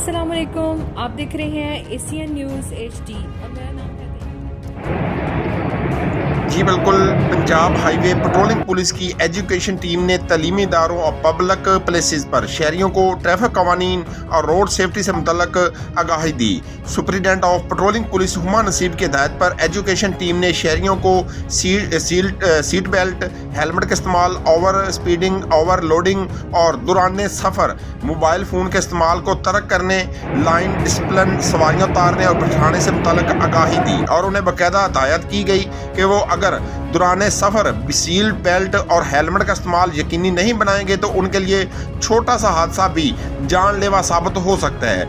अस्सलाम वालेकुम, आप देख रहे हैं एशियन न्यूज़ HD और मेरा नाम है जी बिल्कुल। पंजाब हाईवे पेट्रोलिंग पुलिस की एजुकेशन टीम ने तलीमी इदारों और पब्लिक प्लेसेस पर शहरियों को ट्रैफिक कवानीन और रोड सेफ्टी से मुतल्लक आगाही दी। Superintendent of patrolling police Huma Naseeb की हिदायत पर एजुकेशन टीम ने शहरियों को सीट बेल्ट, हेलमेट का इस्तेमाल, ओवर स्पीडिंग, ओवर लोडिंग और दौरान सफ़र मोबाइल फ़ोन के इस्तेमाल को तर्क करने, लाइन डिसिप्लिन, सवारियाँ उतारने और बिठाने से मुतल्लक आगाही दी और उन्हें बाकायदा हिदायत की गई कि वो अगर दौरान सफ़र सीट बेल्ट और हेलमेट का इस्तेमाल यकीनी नहीं बनाएंगे तो उनके लिए छोटा सा हादसा भी जानलेवा साबित हो सकता है।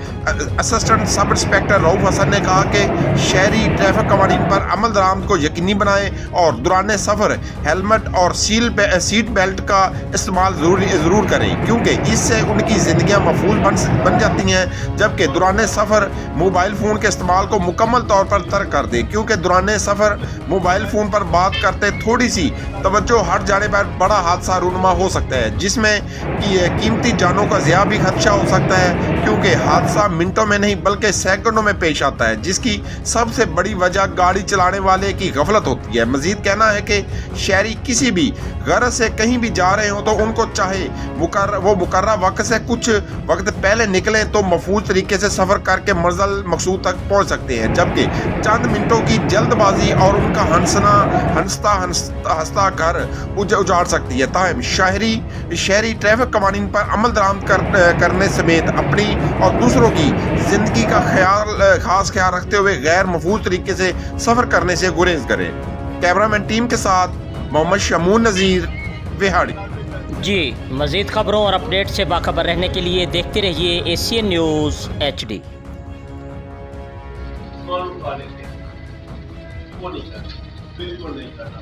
Assistant sub inspector Rauf Hasan ने कहा कि शहरी ट्रैफिक कवानीन पर अमल दरामद को यकीनी बनाएं और दौरान सफ़र हेलमेट और सीट बेल्ट का इस्तेमाल ज़रूर करें, क्योंकि इससे उनकी ज़िंदगियाँ महफूज बन जाती हैं। जबकि दौरान सफ़र मोबाइल फ़ोन के इस्तेमाल को मुकम्मल तौर पर तर्क कर दें, क्योंकि दौरान सफ़र मोबाइल फ़ोन पर बात करते थोड़ी सी तवज्जो हट जाने पर बड़ा हादसा रूनुमा हो सकता है, जिसमें कीमती जानों का ज़िया भी खदशा हो सकता है, क्योंकि हादसा मिनटों में नहीं बल्कि सेकंडों में पेश आता है, जिसकी सबसे बड़ी वजह गाड़ी चलाने वाले की गफलत होती है। मजीद कहना है कि शहरी किसी भी गरज से कहीं भी जा रहे हो तो उनको चाहे वो मुकर्रर वक्त से कुछ वक्त पहले निकलें तो महफूज तरीके से सफ़र करके मंजिल मकसूद तक पहुँच सकते हैं, जबकि चंद मिनटों की जल्दबाजी और उनका हंसता घर उजाड़ सकती है। ताहम शहरी ट्रैफिक कवानीन पर अमल दरामद करने समेत अपनी और दूसरों की जिंदगी का खास ख्याल रखते हुए गैर महफूज तरीके से सफ़र करने से गुरेज करें। कैमरामैन टीम के साथ मोहम्मद शमून नज़ीर, विहाड़ी। जी, मज़ीद खबरों और अपडेट से बाखबर रहने के लिए देखते रहिए एशियन न्यूज़ HD। बिल्कुल नहीं करना।